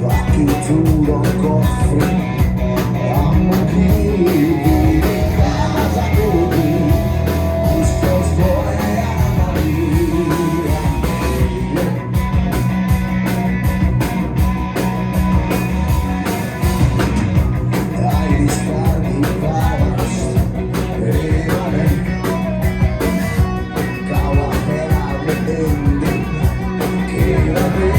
Rocky tu un cofre, amo che vivi casa così, disposto a morire. Ai risparmi vast, e vabbè, cava per la vedende, che va bene.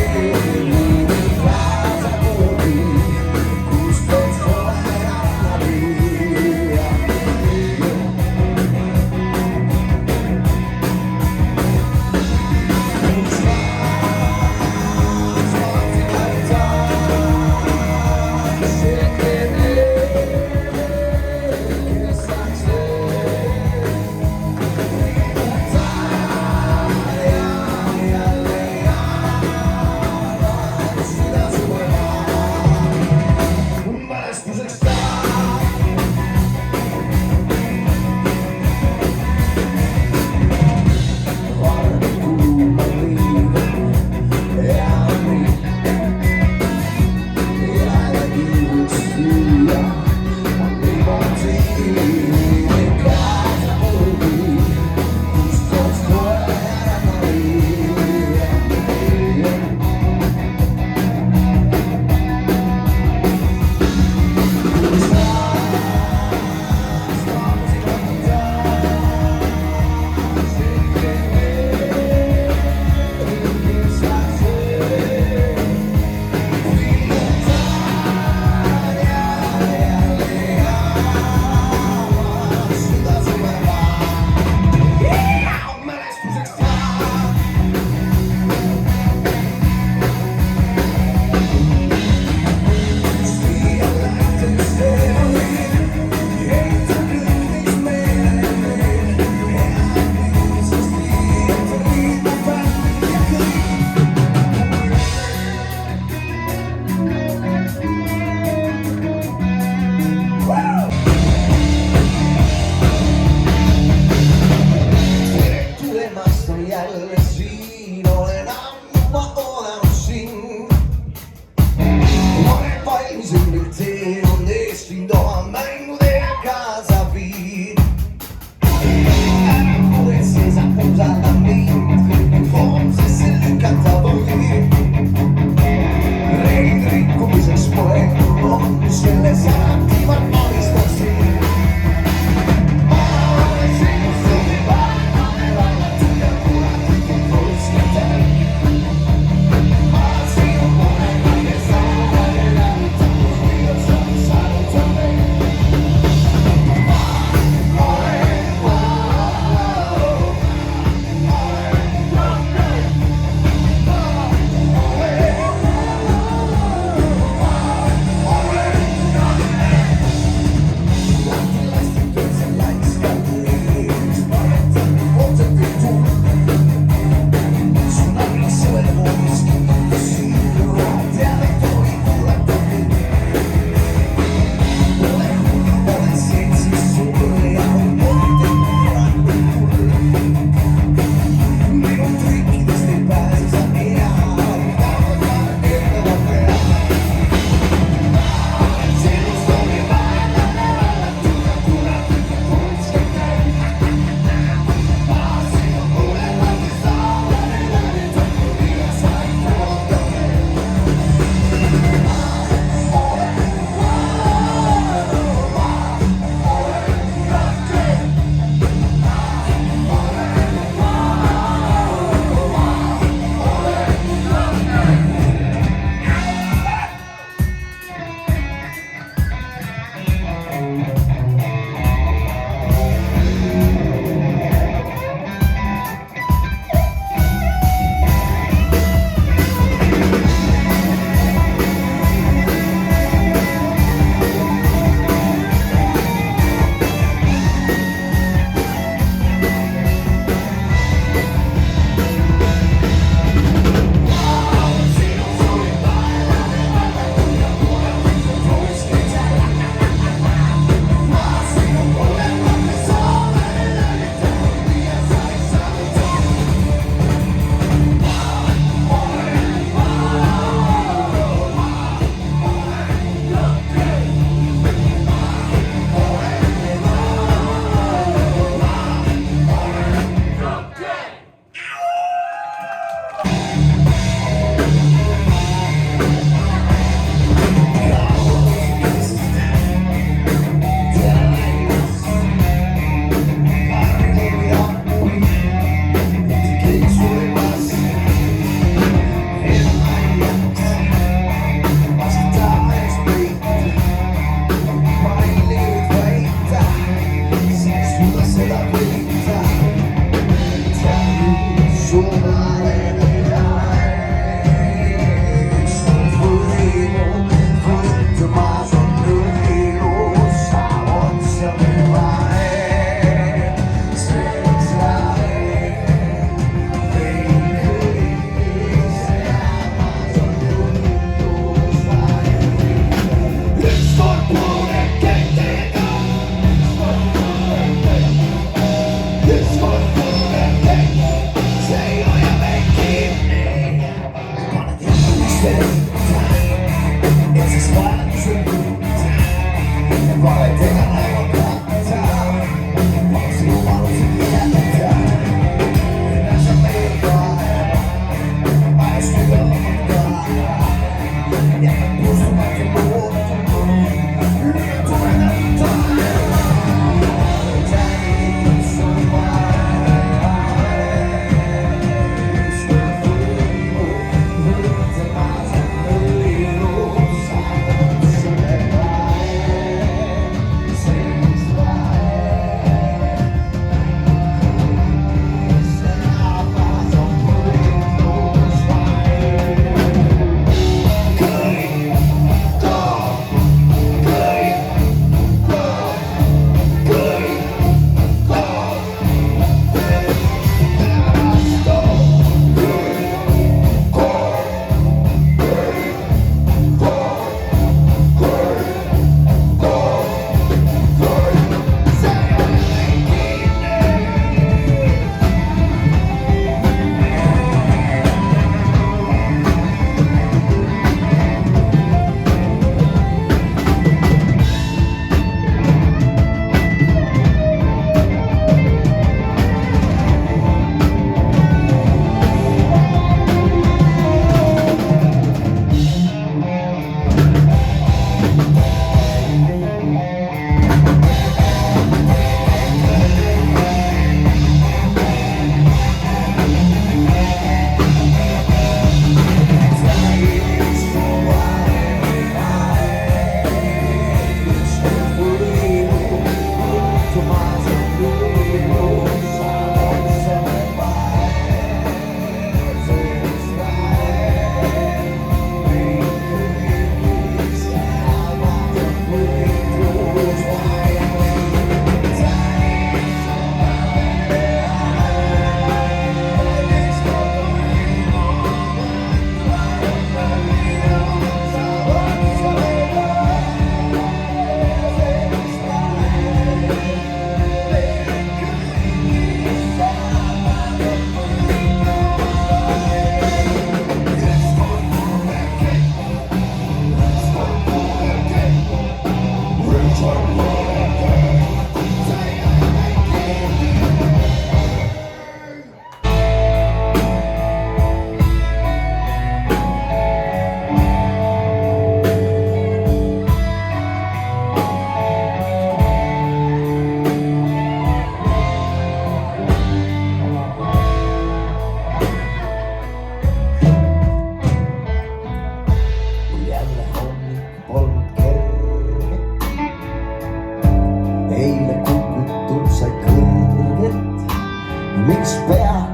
miks peab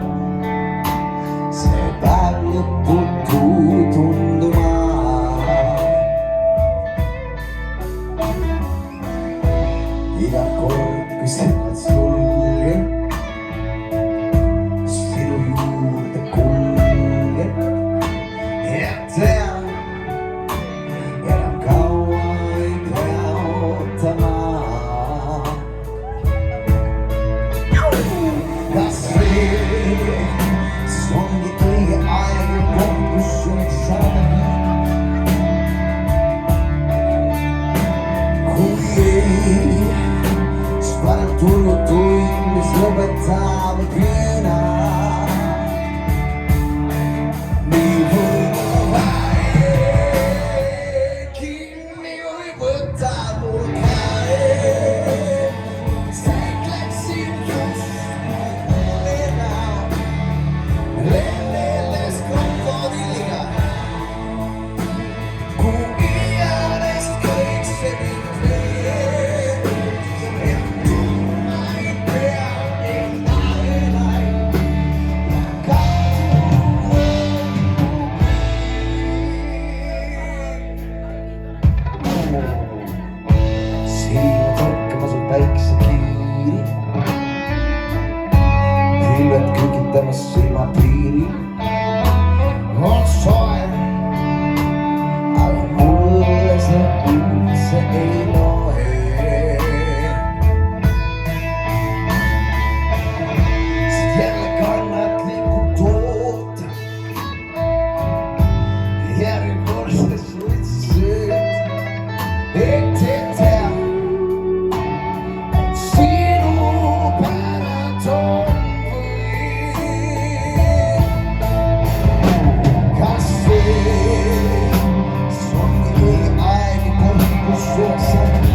see päev lõputu tunduma? Iga kord, kui silmad sulgen, sinu juurde kulgen ja tean, enam kaua ei pea ootama. Kas see ongi õige aeg ja koht, kus sind saada viia? Kui ei, siis parem tulnud tund, mis lõpetab piina. Nii võta kinni või võta mul käe. Säik läksin just Lenneles krokodilliga Sogni hai che posso sapere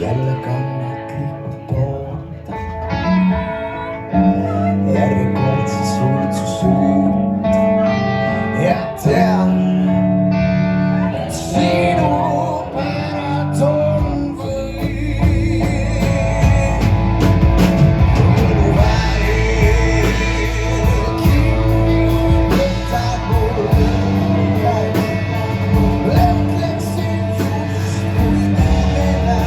jälle kannatlikku toota. Järjekordse suitsu süüta ja tean, et sinu päralt on võim. Õluväe kinni võtad mul õnneid, lätleksin sus kui nimena.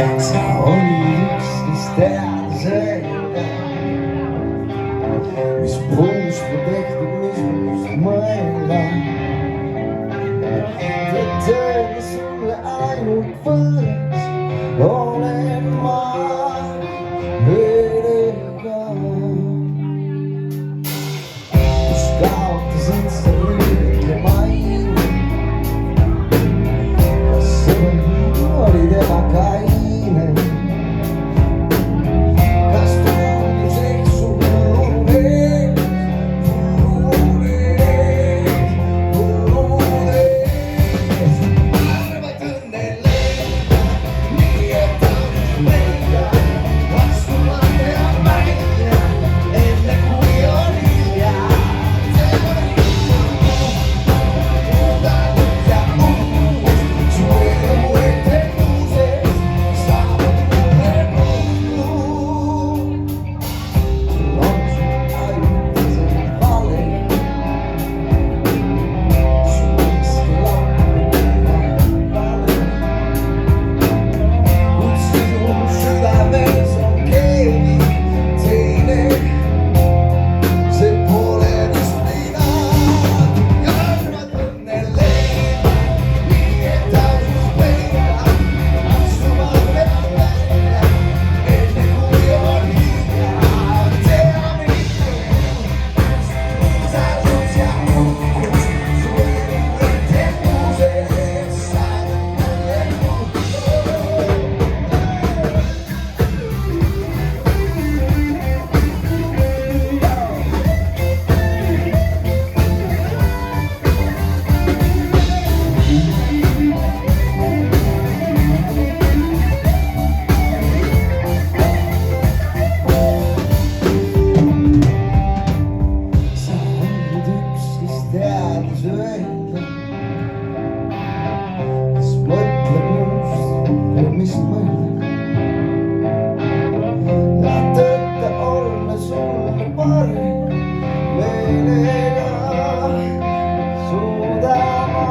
Ogni ljudski stjerne mis puus bedekte mis mõelda tõele sulle ainult võõras olen ma veerega kus kaotasid sa lüüke maine kas sõber oli tema kaine kas tunduseks sul mis mõelda. Tõtta olla sulle parem meelega suudama.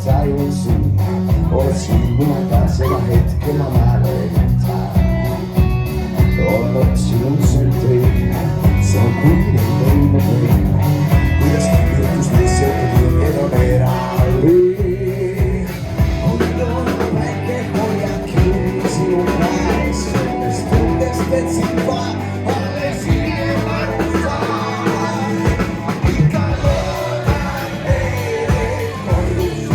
Sain siin, otsin munaga seda hetke ma mäletan. Olnud sinult süntri, see on kuine teine teine. Kuidas juhtus lihtsalt need on eraldi. Kui loonud väike hoiab kinni sinu käes, sellest tundest, et sind vaja alles hiljem aru saab. Ikka loodan teile kodus.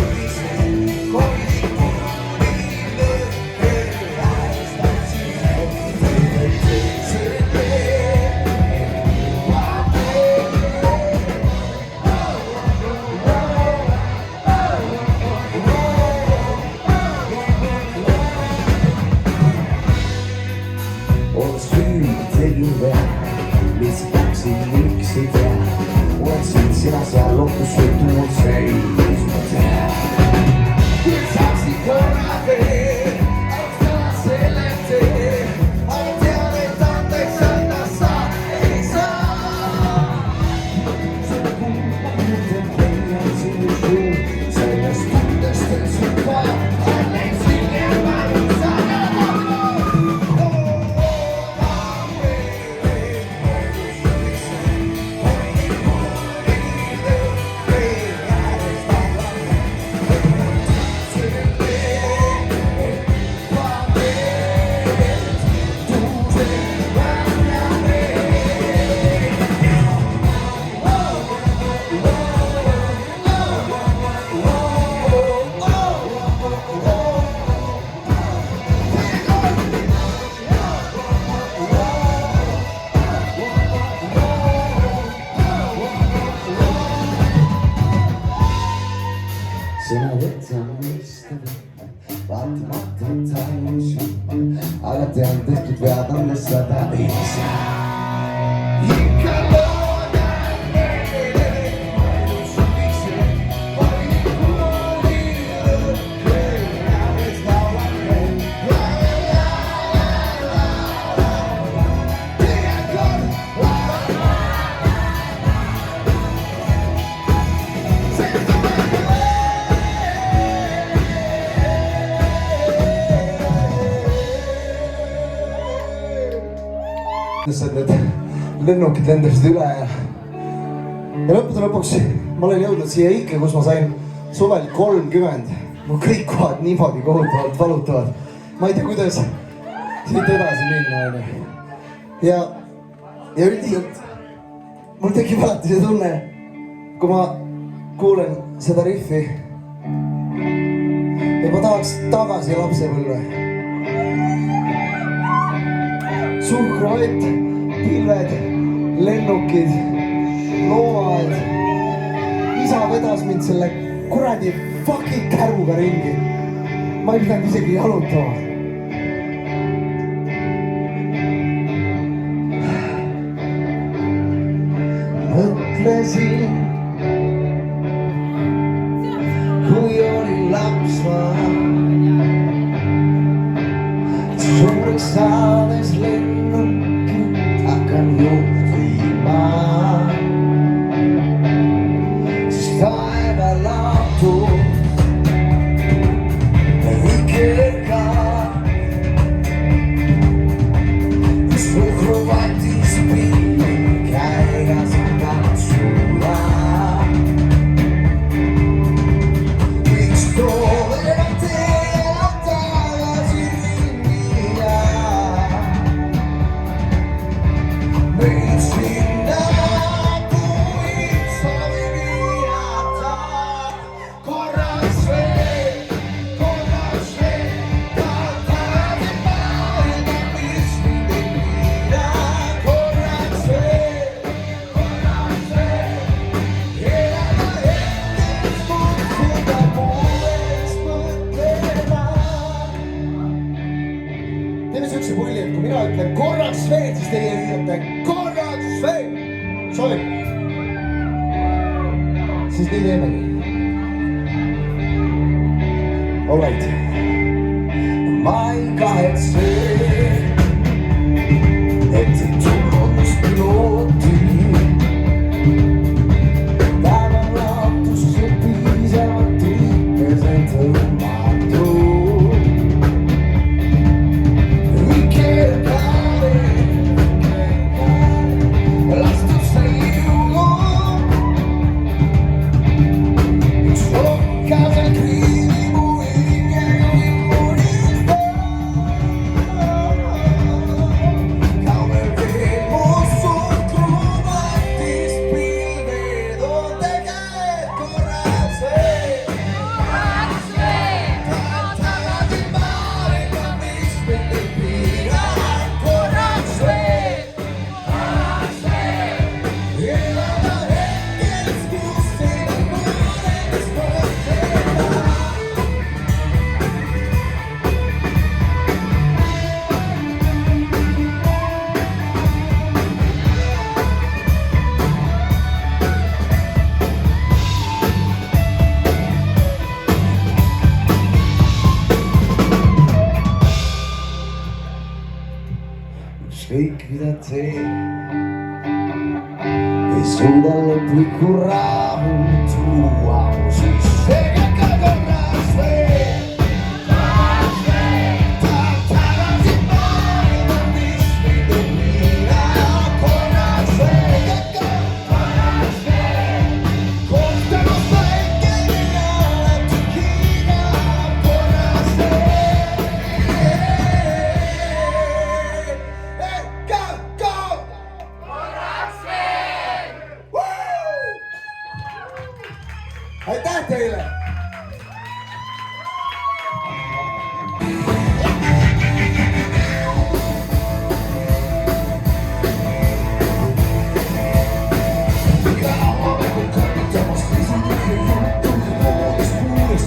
On süü tegin vähe, lihtsalt läksin miks ei tea. Oleksid sina seal lotus või tuul seis, ma tean. Kui saaksid korra veel, austada selle tee. Aga tean, et andeks anda sa ei saa. Selle kumma mõtlen leian sinu suu, sellest tundest, et sind vaja alles hiljem aru saab. Sina võta mõistad, vaatamata tajusin, aga tean tehtud vead on seda ei saa. Ikka loodan meile, suviksin, valikuuni lõppel, alles lauan veel. Need lennukid lendasid üle ja lõppude lõpuks ma olen jõudnud siia ikka, kus ma sain suvel 30. Mu kõik kohad niimoodi kohutavalt valutavad. Ma ei tea, kuidas siit edasi minna. Ja üldiselt mul tekib alati see tunne, kui ma kuulen seda riffi ja ma tahaks tagasi lapsepõlve. Suhkruvett, pilved, lennukid, looaed. Isa vedas mind selle kuradi fucking kärmuga ringi. Ma ei pidanud isegi jalutama. Mõtlesin, kui oli laps ma. Suureks saades lennukid hakkan juhtima, siis taeva lahtub vikerga. Suhkruvatis pilli käigas katsuda. Miks toolena teela tagasi ringia? Meid sinna kuid savi viata. Korraks veel, tahan tagasi maailma, mis mind ei piira. Korraks veel, elada hetkes, kutsuda pooleks mõtlema. Teeme siukse pulli, et kui mina ütlen korraks veel, siis teie ütlete korraks veel. Sobib? Siis nii teemegi. All right. Ma ei kahetse, et ei tulnud must pilooti. Päeval lahtus see piisavalt tippes, et hõlmatu. Vikerkaare, lastud sai juhu. Üks rohkasel kriini mu hingega immunista. Kaugel veel mu suhkruvatis pilved on tegelikult korraks veel. Tahan tagasi maailma, mis mind ei piira. Korraks veel, elada hetkes, kus ei ole mõneks mõtlema. Ükskõik mida teen, ei suuda lõplikku rahu tuua mu sisse ka korraks veel. Tahan tagasi maailma, mis mind ei piira. Korraks veel, kohtamas väikene alati kiidab. Korraks veel, go! Aitäh teile! Kaua me kui kannatamas, teised ikka juttu, poolest puulest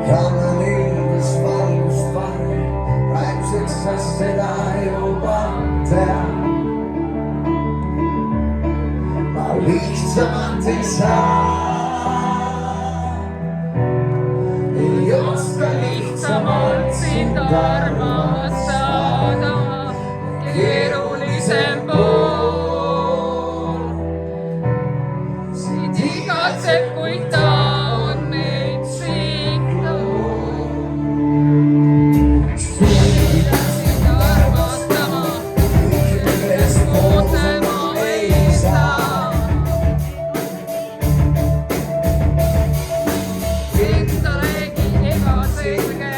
kannan ilmest valgust varje, praeguseks sa seda juba tean. Ma lihtsamalt ei saa, ei oska lihtsamalt sind armastada, keerulisem pool. Siit igatseb, kuid ta on meid siitanud. Sundida sind armastama, millest mõtlema ei saa. Endalegi ebaselge,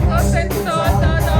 kas end toetada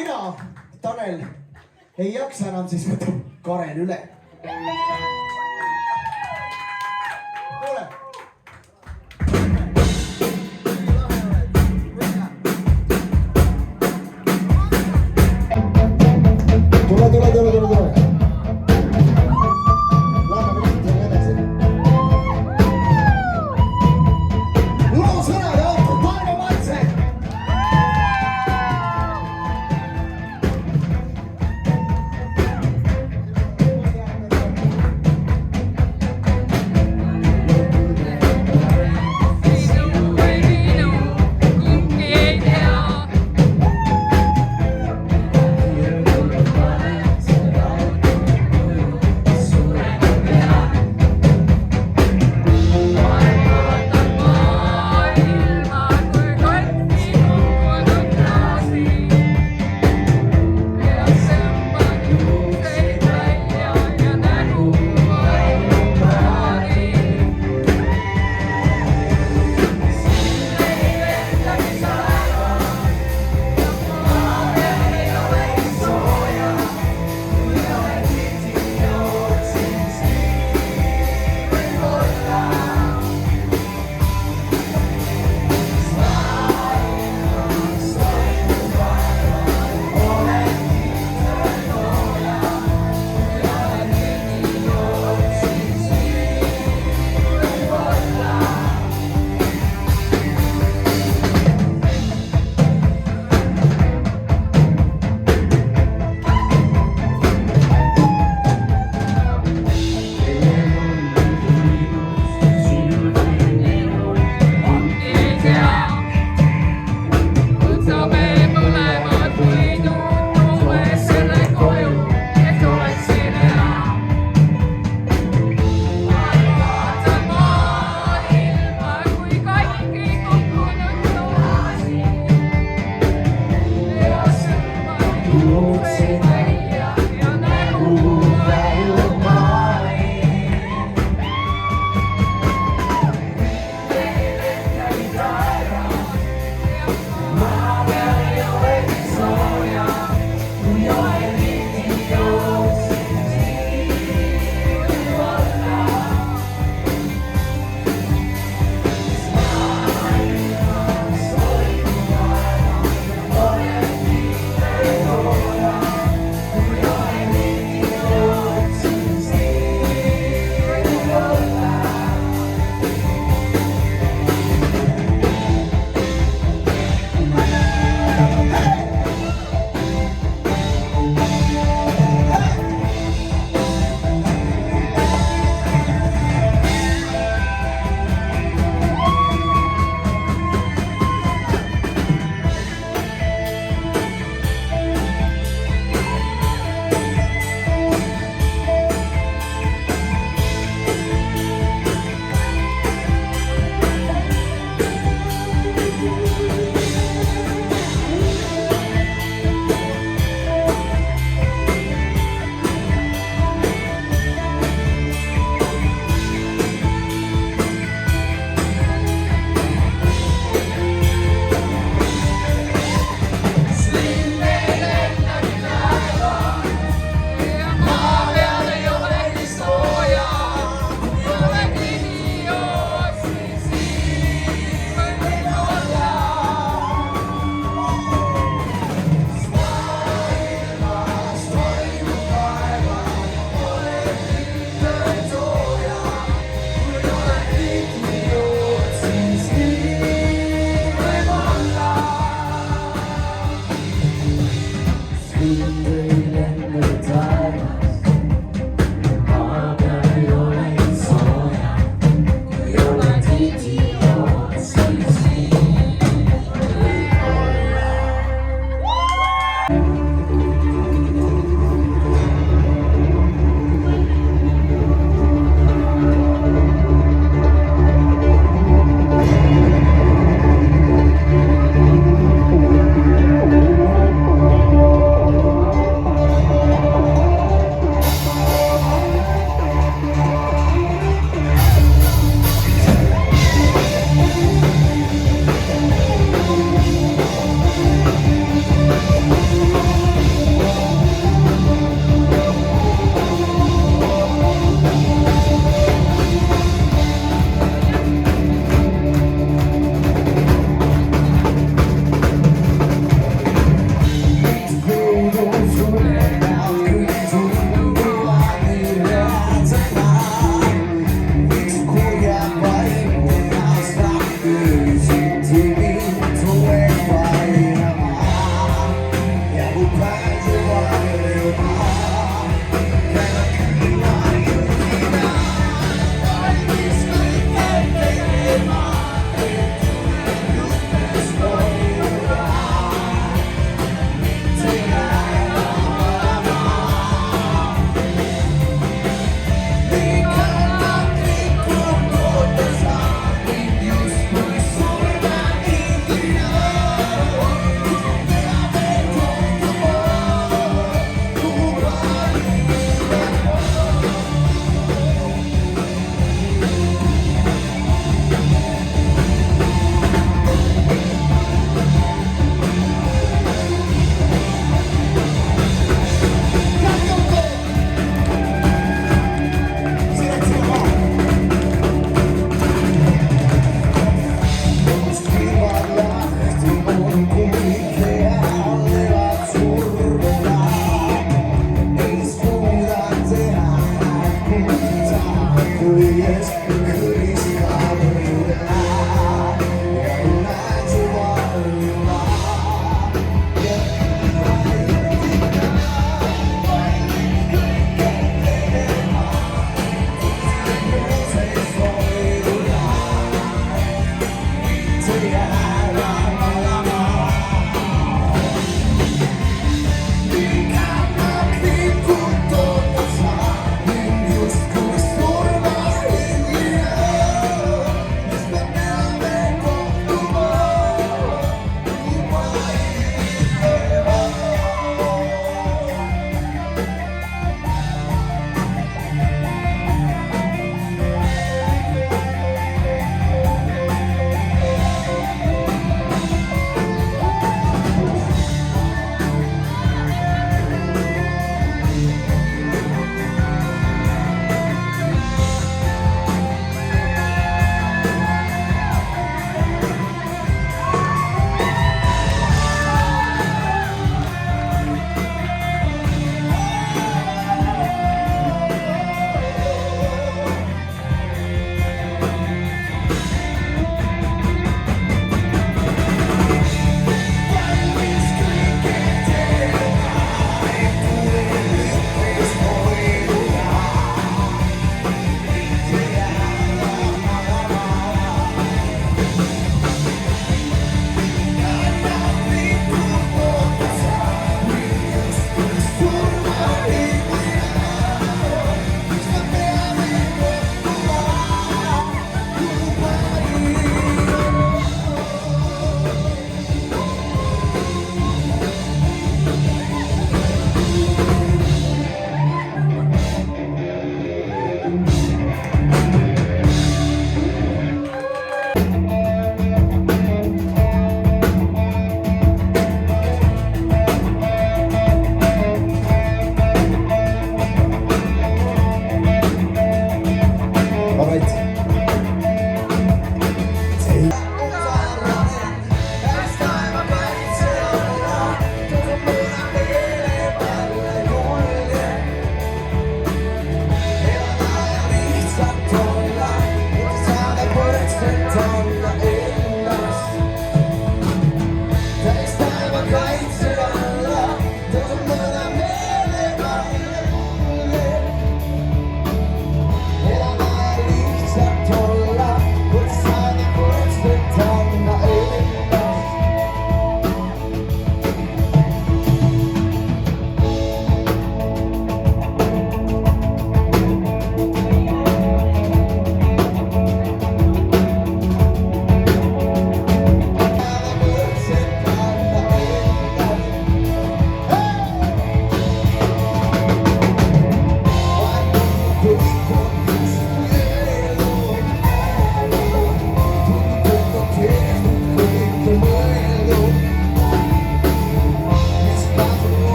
Aina, Tanel ei jaksa enam, siis võtab Karel üle. Kuule. Tule. Lähme võtame edasi. Loo sõnade autor Taimo Matse.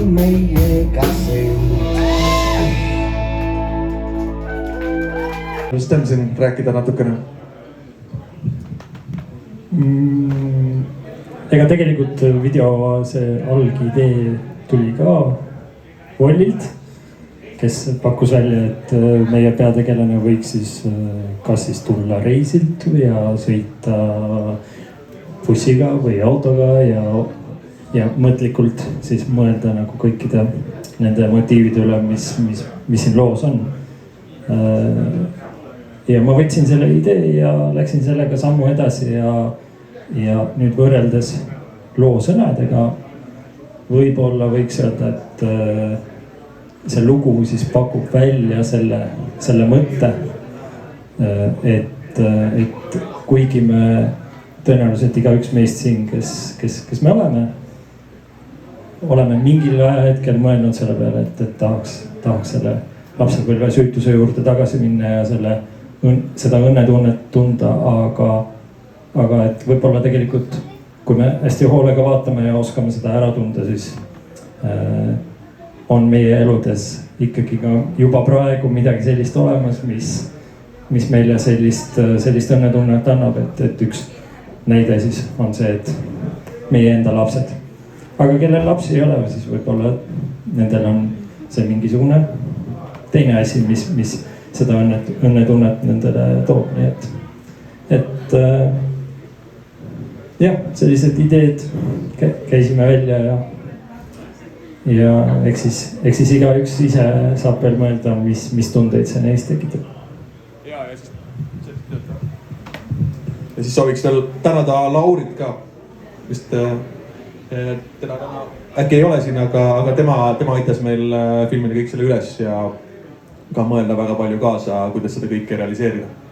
on meiega seotud. just tõmbasin rääkida natukene. Ega tegelikult video see algidee tuli ka Vollilt, kes pakkus välja, et meie peategelane võiks siis kas siis tulla reisilt ja sõita bussiga või autoga ja mõtlikult siis mõelda nagu kõikide nende motiivide üle, mis siin loos on. Ja ma võtsin selle idee ja läksin sellega sammu edasi ja nüüd võrreldes loo sõnadega võib-olla võiks öelda, et see lugu siis pakub välja selle mõtte, et kuigi me tõenäoliselt igaüks meist siin, kes me oleme mingil ajahetkel mõelnud selle peale, et tahaks selle lapsepõlve süütuse juurde tagasi minna ja seda õnnetunnet tunda, aga et võib-olla tegelikult, kui me hästi hoolega vaatame ja oskame seda ära tunda, siis on meie eludes ikkagi ka juba praegu midagi sellist olemas, mis meile sellist õnnetunnet annab, et üks näide siis on see, et meie enda lapsed. Aga kellel lapsi ei ole, siis võib-olla nendel on see mingisugune teine asi, mis seda õnnetunnet nendele toob, nii et jah, sellised ideed käisime välja ja eks siis igaüks ise saab veel mõelda, mis tundeid see neist tekitab. Ja siis sooviks veel tänada Laurit ka, vist teda täna äkki ei ole siin, aga tema aitas meil filmida kõik selle üles ja ka mõelda väga palju kaasa, kuidas seda kõike realiseerida.